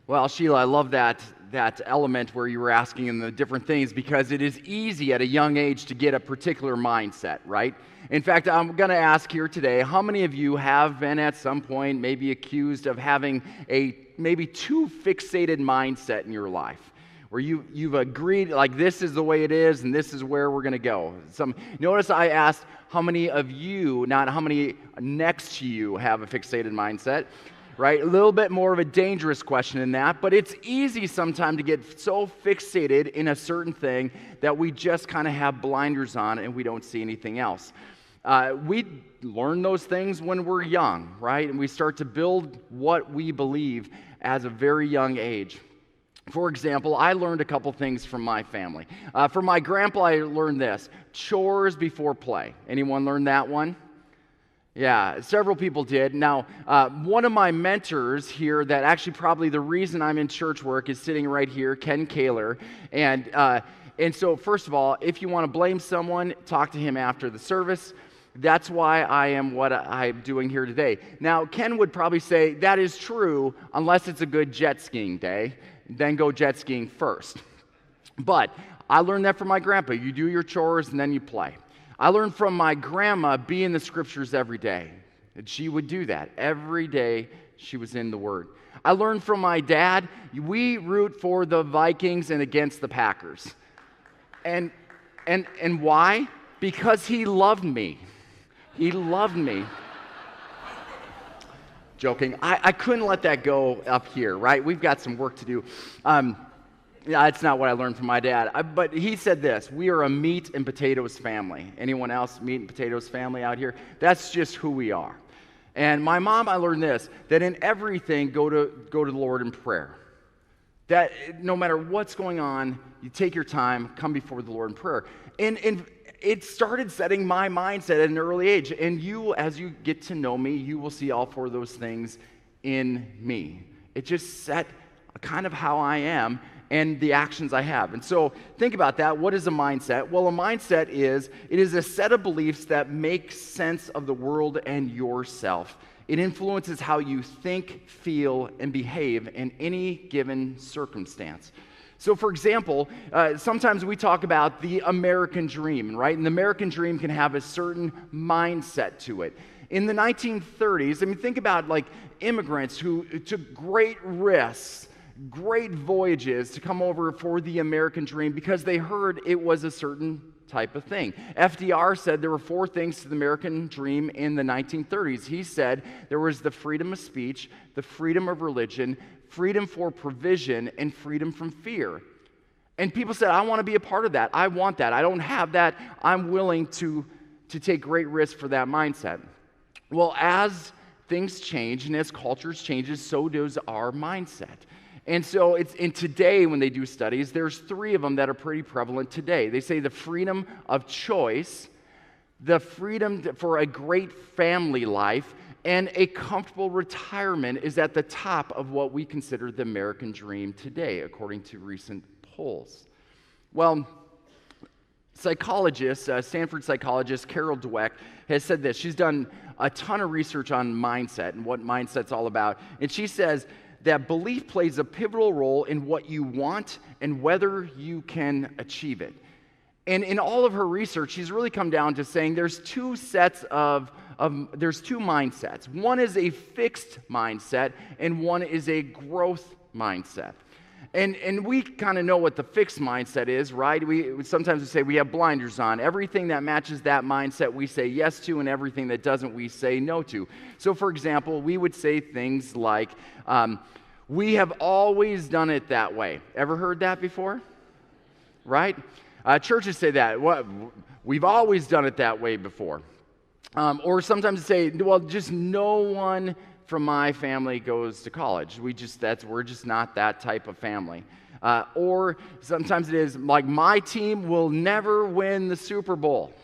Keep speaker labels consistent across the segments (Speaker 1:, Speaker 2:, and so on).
Speaker 1: Well, Sheila, I love that element where you were asking in the different things because it is easy at a young age to get a particular mindset, right? In fact, I'm going to ask here today, how many of you have been at some point maybe accused of having a maybe too fixated mindset in your life? Where you've agreed, like, this is the way it is and this is where we're going to go. Notice I asked how many of you, not how many next to you, have a fixated mindset, right? A little bit more of a dangerous question than that, but it's easy sometimes to get so fixated in a certain thing that we just kind of have blinders on and we don't see anything else. We learn those things when we're young, right? And we start to build what we believe as a very young age. For example, I learned a couple things from my family. From my grandpa, I learned this: chores before play. Anyone learn that one? Yeah, several people did. Now, one of my mentors here, that actually probably the reason I'm in church work, is sitting right here, Ken Kaler. And so, first of all, if you want to blame someone, talk to him after the service. That's why I am what I'm doing here today. Now, Ken would probably say that is true unless it's a good jet skiing day. Then go jet skiing first. But I learned that from my grandpa. You do your chores and then you play. I learned from my grandma, be in the scriptures every day. And she would do that. Every day she was in the Word. I learned from my dad, we root for the Vikings and against the Packers. And why? Because he loved me. He loved me. Joking. I couldn't let that go up here, right? We've got some work to do. That's not what I learned from my dad. But he said this: we are a meat and potatoes family. Anyone else meat and potatoes family out here? That's just who we are. And my mom, I learned this, that in everything, go to the Lord in prayer. That no matter what's going on, you take your time, come before the Lord in prayer. And it started setting my mindset at an early age. And you, as you get to know me, you will see all four of those things in me. It just set kind of how I am and the actions I have. And so think about that. What is a mindset? Well, a mindset is a set of beliefs that make sense of the world and yourself. It influences how you think, feel, and behave in any given circumstance. So, for example, sometimes we talk about the American dream, right? And the American dream can have a certain mindset to it. In the 1930s, I mean, think about like immigrants who took great risks, great voyages to come over for the American dream because they heard it was a certain type of thing. FDR said there were four things to the American dream in the 1930s. He said there was the freedom of speech, the freedom of religion, freedom for provision, and freedom from fear. And people said, I want to be a part of that. I want that. I don't have that. I'm willing to take great risks for that mindset. Well, as things change and as cultures changes, so does our mindset. And so in today, when they do studies, there's three of them that are pretty prevalent today. They say the freedom of choice, the freedom for a great family life, and a comfortable retirement is at the top of what we consider the American dream today, according to recent polls. Well, Stanford psychologist Carol Dweck has said this. She's done a ton of research on mindset and what mindset's all about. And she says that belief plays a pivotal role in what you want and whether you can achieve it. And in all of her research, she's really come down to saying there's two mindsets. One is a fixed mindset, and one is a growth mindset. And we kind of know what the fixed mindset is, right? Sometimes we say we have blinders on. Everything that matches that mindset we say yes to, and everything that doesn't we say no to. So, for example, we would say things like, we have always done it that way. Ever heard that before? Right? Churches say that. We've always done it that way before. Or sometimes say, well, just no one from my family goes to college. We're just not that type of family. Or sometimes it is like, my team will never win the Super Bowl.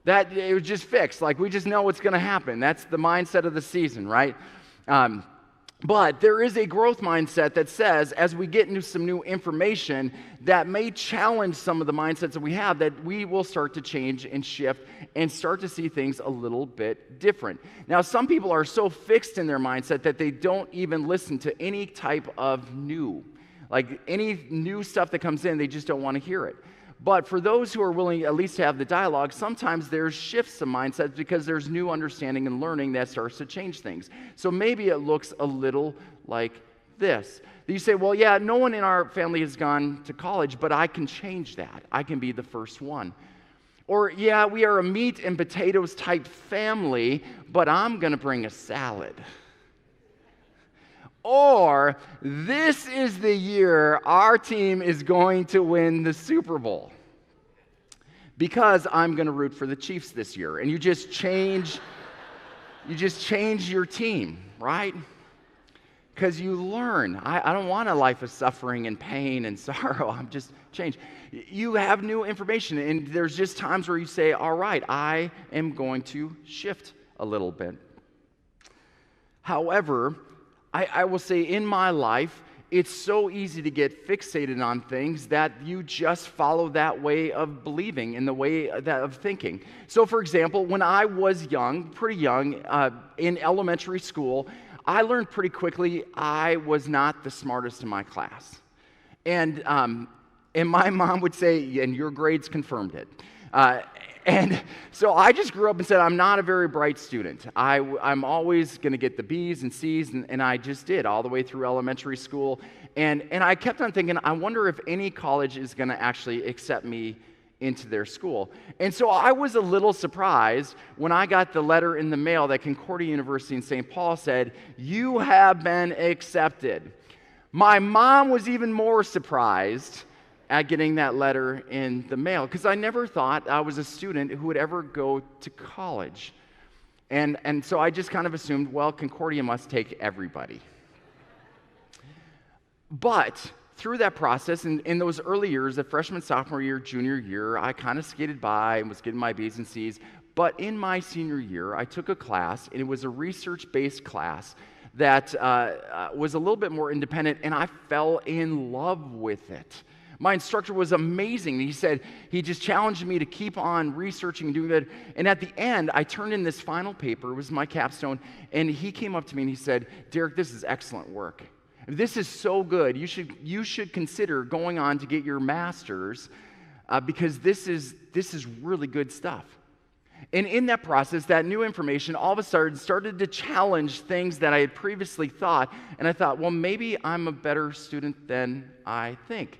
Speaker 1: That it was just fixed. Like, we just know what's going to happen. That's the mindset of the season, right? But there is a growth mindset that says, as we get into some new information that may challenge some of the mindsets that we have, that we will start to change and shift and start to see things a little bit different. Now, some people are so fixed in their mindset that they don't even listen to any type of new. Like any new stuff that comes in, they just don't want to hear it. But for those who are willing at least to have the dialogue, sometimes there's shifts of mindsets because there's new understanding and learning that starts to change things. So maybe it looks a little like this. You say, well, yeah, no one in our family has gone to college, but I can change that. I can be the first one. Or, yeah, we are a meat and potatoes type family, but I'm going to bring a salad. Or, this is the year our team is going to win the Super Bowl because I'm going to root for the Chiefs this year. And you just change your team, right? Because you learn. I don't want a life of suffering and pain and sorrow. I'm just change. You have new information, and there's just times where you say, all right, I am going to shift a little bit. However, I will say in my life, it's so easy to get fixated on things that you just follow that way of believing and the way of thinking. So, for example, when I was young, pretty young, in elementary school, I learned pretty quickly I was not the smartest in my class. And my mom would say, and your grades confirmed it. And so I just grew up and said, I'm not a very bright student. I'm always going to get the B's and C's, and I just did all the way through elementary school. And I kept on thinking, I wonder if any college is going to actually accept me into their school. And so I was a little surprised when I got the letter in the mail that Concordia University in St. Paul said, you have been accepted. My mom was even more surprised at getting that letter in the mail, because I never thought I was a student who would ever go to college. And so I just kind of assumed, well, Concordia must take everybody. But through that process, in those early years, the freshman, sophomore year, junior year, I kind of skated by and was getting my B's and C's. But in my senior year, I took a class, and it was a research-based class that was a little bit more independent, and I fell in love with it. My instructor was amazing. He just challenged me to keep on researching and doing that. And at the end, I turned in this final paper. It was my capstone. And he came up to me and he said, Derek, this is excellent work. This is so good. You should consider going on to get your master's because this is really good stuff. And in that process, that new information all of a sudden started to challenge things that I had previously thought. And I thought, well, maybe I'm a better student than I think.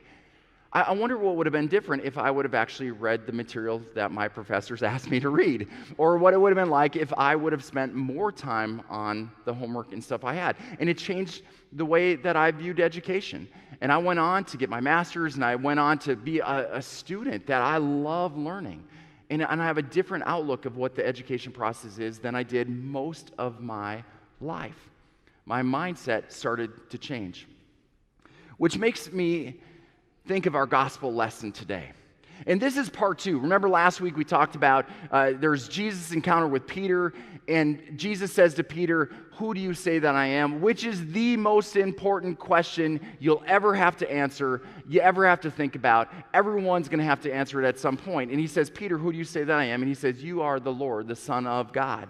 Speaker 1: I wonder what would have been different if I would have actually read the material that my professors asked me to read, or what it would have been like if I would have spent more time on the homework and stuff I had. And it changed the way that I viewed education. And I went on to get my master's, and I went on to be a student that I love learning. And I have a different outlook of what the education process is than I did most of my life. My mindset started to change, which makes me think of our gospel lesson today. And this is part 2. Remember last week we talked about there's Jesus' encounter with Peter, and Jesus says to Peter, who do you say that I am? Which is the most important question you'll ever have to answer, you ever have to think about. Everyone's going to have to answer it at some point. And he says, Peter, who do you say that I am? And he says, you are the Lord, the Son of God.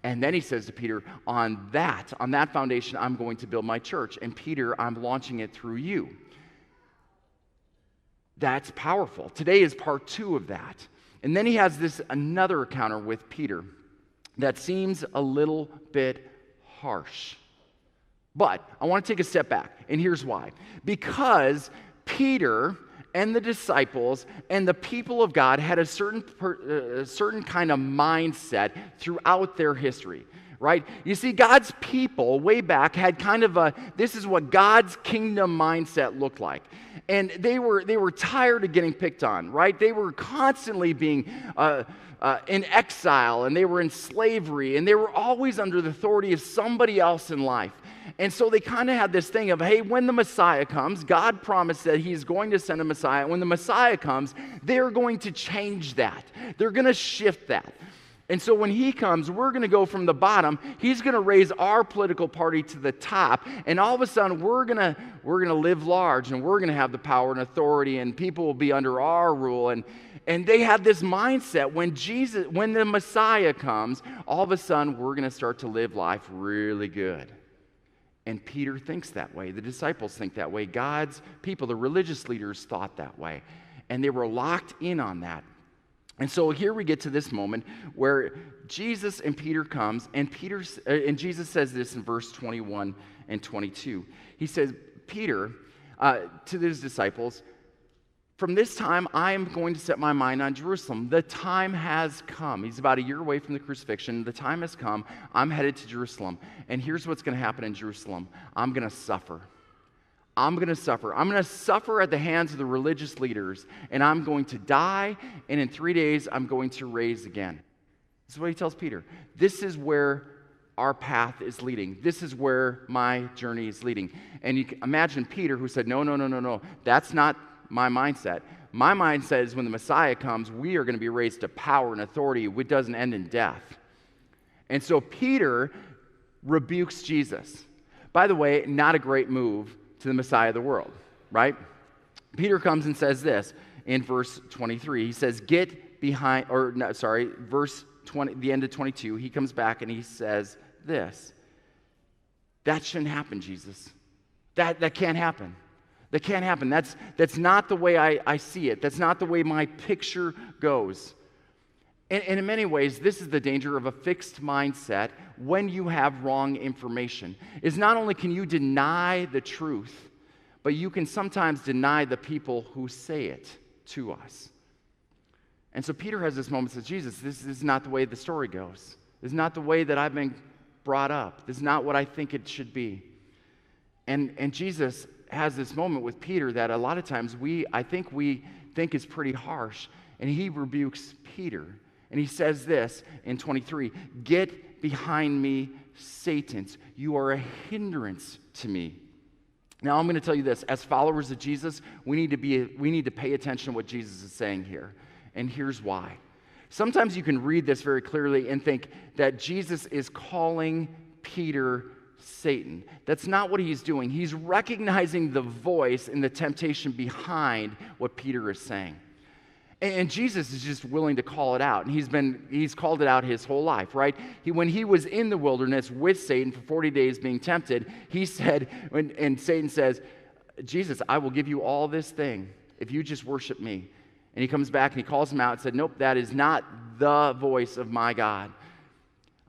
Speaker 1: And then he says to Peter, on that foundation, I'm going to build my church. And Peter, I'm launching it through you. That's powerful. Today is part 2 of that. And then he has another encounter with Peter that seems a little bit harsh. But I want to take a step back, and here's why. Because Peter and the disciples and the people of God had a certain kind of mindset throughout their history. Right? You see, God's people way back had kind of this is what God's kingdom mindset looked like. And they were tired of getting picked on, right? They were constantly being in exile, and they were in slavery, and they were always under the authority of somebody else in life. And so they kind of had this thing of, hey, when the Messiah comes, God promised that he's going to send a Messiah. When the Messiah comes, they're going to change that. They're going to shift that. And so when he comes, we're going to go from the bottom. He's going to raise our political party to the top. And all of a sudden, we're going to live large, and we're going to have the power and authority, and people will be under our rule. And they have this mindset when the Messiah comes, all of a sudden, we're going to start to live life really good. And Peter thinks that way. The disciples think that way. God's people, the religious leaders, thought that way. And they were locked in on that. And so here we get to this moment where Jesus and Peter comes, and Jesus says this in verse 21 and 22. He says, Peter, to his disciples, from this time I am going to set my mind on Jerusalem. The time has come. He's about a year away from the crucifixion. The time has come. I'm headed to Jerusalem. And here's what's going to happen in Jerusalem. I'm going to suffer. I'm going to suffer. I'm going to suffer at the hands of the religious leaders, and I'm going to die, and in 3 days, I'm going to rise again. This is what he tells Peter. This is where our path is leading. This is where my journey is leading. And you can imagine Peter, who said, no, that's not my mindset. My mindset is when the Messiah comes, we are going to be raised to power and authority, which doesn't end in death. And so Peter rebukes Jesus. By the way, not a great move to the Messiah of the world, right? Peter comes and says this in verse 23. He says, verse 20, the end of 22, he comes back and he says this. That shouldn't happen, Jesus. That can't happen. That can't happen. That's not the way I see it. That's not the way my picture goes. And in many ways, this is the danger of a fixed mindset when you have wrong information. Is not only can you deny the truth, but you can sometimes deny the people who say it to us. And so Peter has this moment and says, Jesus, this is not the way the story goes. This is not the way that I've been brought up. This is not what I think it should be. And Jesus has this moment with Peter that a lot of times we think is pretty harsh. And he rebukes Peter. And he says this in 23, get behind me, Satans. You are a hindrance to me. Now I'm going to tell you this. As followers of Jesus, we need to pay attention to what Jesus is saying here. And here's why. Sometimes you can read this very clearly and think that Jesus is calling Peter Satan. That's not what he's doing. He's recognizing the voice and the temptation behind what Peter is saying. And Jesus is just willing to call it out. And he's called it out his whole life, right? When he was in the wilderness with Satan for 40 days being tempted, he said, and Satan says, Jesus, I will give you all this thing if you just worship me. And he comes back and he calls him out and said, nope, that is not the voice of my God.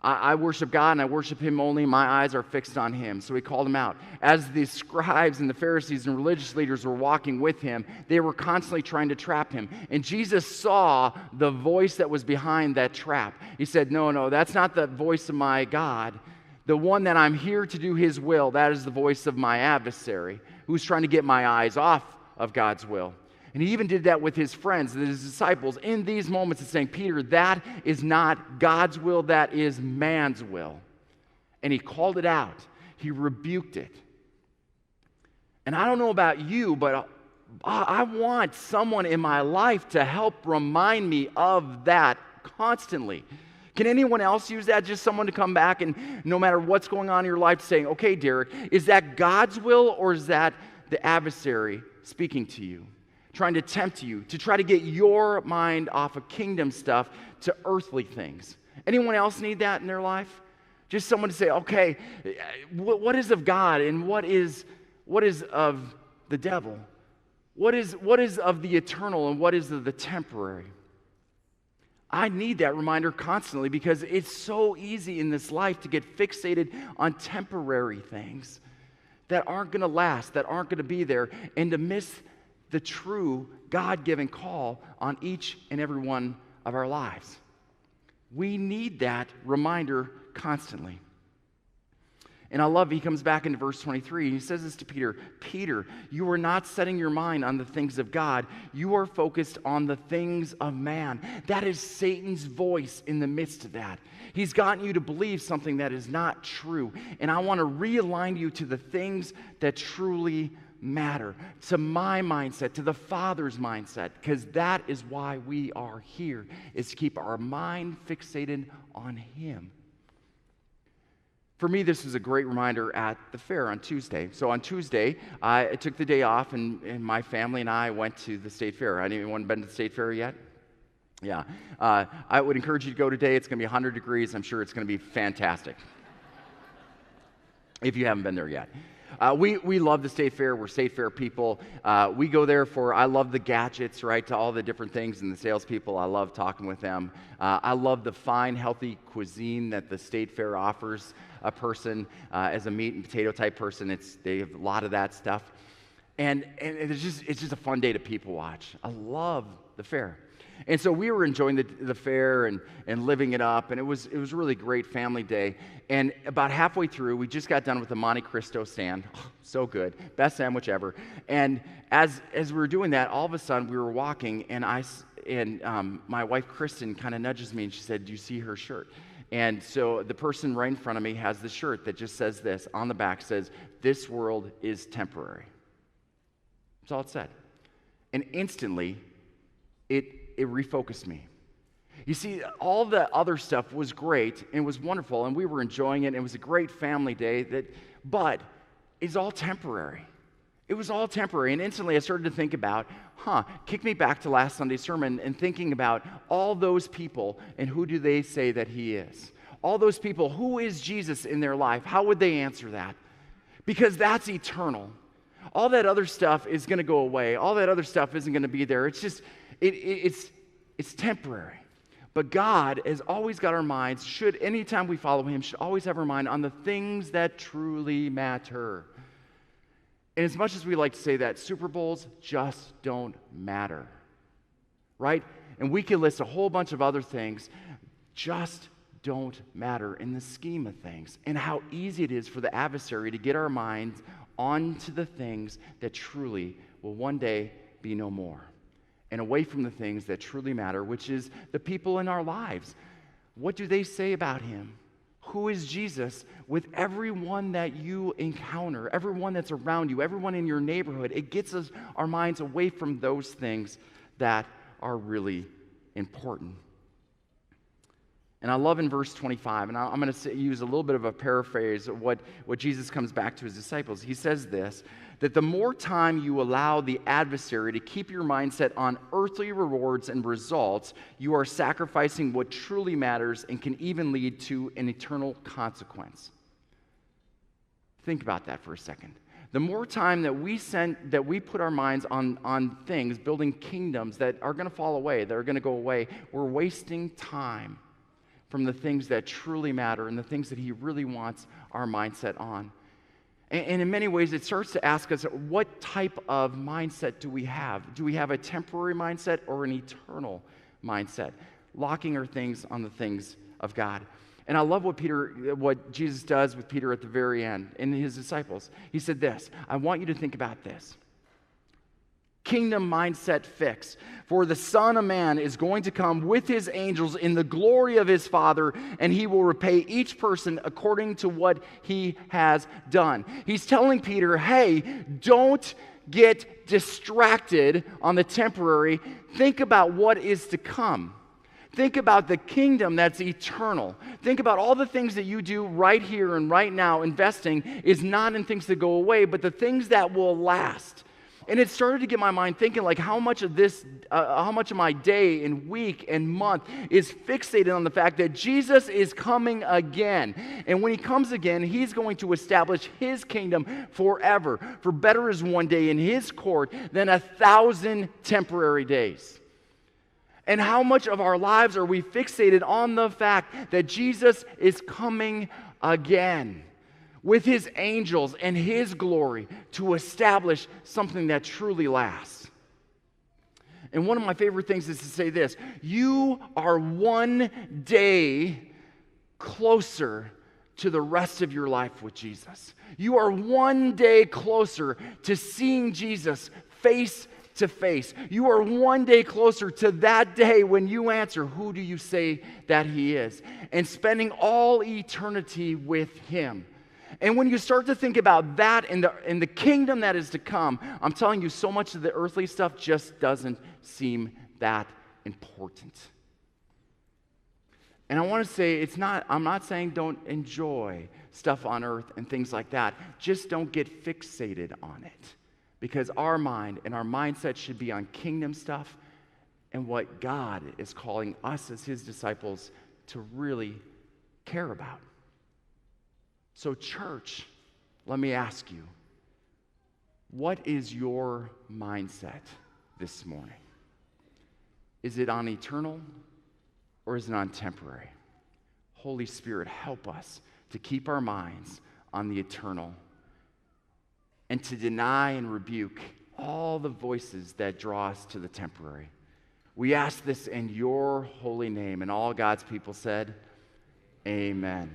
Speaker 1: I worship God and I worship him only. My eyes are fixed on him. So he called him out. As the scribes and the Pharisees and religious leaders were walking with him, they were constantly trying to trap him. And Jesus saw the voice that was behind that trap. He said, no, that's not the voice of my God. The one that I'm here to do his will, that is the voice of my adversary, who's trying to get my eyes off of God's will. And he even did that with his friends, his disciples, in these moments of saying, Peter, that is not God's will, that is man's will. And he called it out. He rebuked it. And I don't know about you, but I want someone in my life to help remind me of that constantly. Can anyone else use that? Just someone to come back and no matter what's going on in your life saying, okay, Derek, is that God's will or is that the adversary speaking to you? Trying to tempt you, to try to get your mind off of kingdom stuff to earthly things. Anyone else need that in their life? Just someone to say, okay, what is of God and what is of the devil? What is of the eternal and what is of the temporary? I need that reminder constantly because it's so easy in this life to get fixated on temporary things that aren't going to last, that aren't going to be there, and to miss the true God-given call on each and every one of our lives. We need that reminder constantly. And I love, he comes back into verse 23, and he says this to Peter, Peter, you are not setting your mind on the things of God. You are focused on the things of man. That is Satan's voice in the midst of that. He's gotten you to believe something that is not true. And I want to realign you to the things that truly matter, to my mindset, to the Father's mindset, because that is why we are here, is to keep our mind fixated on Him. For me, this was a great reminder at the fair on Tuesday. So on Tuesday, I took the day off, and my family and I went to the state fair. Anyone been to the state fair yet? Yeah. I would encourage you to go today. It's going to be 100 degrees. I'm sure it's going to be fantastic if you haven't been there yet. We love the state fair. We're state fair people. We go there I love the gadgets, right, to all the different things, and the salespeople. I love talking with them. I love the fine, healthy cuisine that the state fair offers a person as a meat and potato type person. They have a lot of that stuff. And it's just a fun day to people watch. I love the fair. And so we were enjoying the fair and living it up, and it was a really great family day. And about halfway through, we just got done with the Monte Cristo stand. Oh, so good. Best sandwich ever. And as we were doing that, all of a sudden we were walking, and my wife Kristen kind of nudges me, and she said, "Do you see her shirt?" And so the person right in front of me has the shirt that just says this. On the back says, "This world is temporary." That's all it said. And instantly, it refocused me. You see, all the other stuff was great and was wonderful, and we were enjoying it, and it was a great family day, but it's all temporary. It was all temporary, and instantly I started to think about, kick me back to last Sunday's sermon and thinking about all those people and who do they say that He is? All those people, who is Jesus in their life? How would they answer that? Because that's eternal. All that other stuff is going to go away. All that other stuff isn't going to be there. It's just, it's temporary. But God has always got our minds, anytime we follow Him, should always have our mind on the things that truly matter. And as much as we like to say that, Super Bowls just don't matter, right? And we can list a whole bunch of other things, just don't matter in the scheme of things, and how easy it is for the adversary to get our minds onto the things that truly will one day be no more, and away from the things that truly matter, which is the people in our lives. What do they say about Him? Who is Jesus with everyone that you encounter, everyone that's around you, everyone in your neighborhood? It gets our minds away from those things that are really important. And I love in verse 25, and I'm going to use a little bit of a paraphrase of what Jesus comes back to His disciples. He says this, that the more time you allow the adversary to keep your mindset on earthly rewards and results, you are sacrificing what truly matters and can even lead to an eternal consequence. Think about that for a second. The more time that we put our minds on things, building kingdoms that are going to fall away, that are going to go away, we're wasting time from the things that truly matter and the things that He really wants our mindset on. And in many ways, it starts to ask us, what type of mindset do we have? Do we have a temporary mindset or an eternal mindset? Locking our things on the things of God. And I love what Jesus does with Peter at the very end and His disciples. He said this, I want you to think about this. Kingdom mindset fix. For the Son of Man is going to come with His angels in the glory of His Father, and He will repay each person according to what he has done. He's telling Peter, hey, don't get distracted on the temporary. Think about what is to come. Think about the kingdom that's eternal. Think about all the things that you do right here and right now. Investing is not in things that go away, but the things that will last. And it started to get my mind thinking, like, how much of my day and week and month is fixated on the fact that Jesus is coming again. And when He comes again, He's going to establish His kingdom forever. For better is one day in His court than 1,000 temporary days. And how much of our lives are we fixated on the fact that Jesus is coming again with His angels and His glory to establish something that truly lasts? And one of my favorite things is to say this: you are one day closer to the rest of your life with Jesus. You are one day closer to seeing Jesus face to face. You are one day closer to that day when you answer, who do you say that He is? And spending all eternity with Him. And when you start to think about that in the kingdom that is to come, I'm telling you, so much of the earthly stuff just doesn't seem that important. And I want to say, I'm not saying don't enjoy stuff on earth and things like that. Just don't get fixated on it. Because our mind and our mindset should be on kingdom stuff and what God is calling us as his disciples to really care about. So, church, let me ask you, what is your mindset this morning? Is it on eternal or is it on temporary? Holy Spirit, help us to keep our minds on the eternal and to deny and rebuke all the voices that draw us to the temporary. We ask this in your holy name, and all God's people said, amen.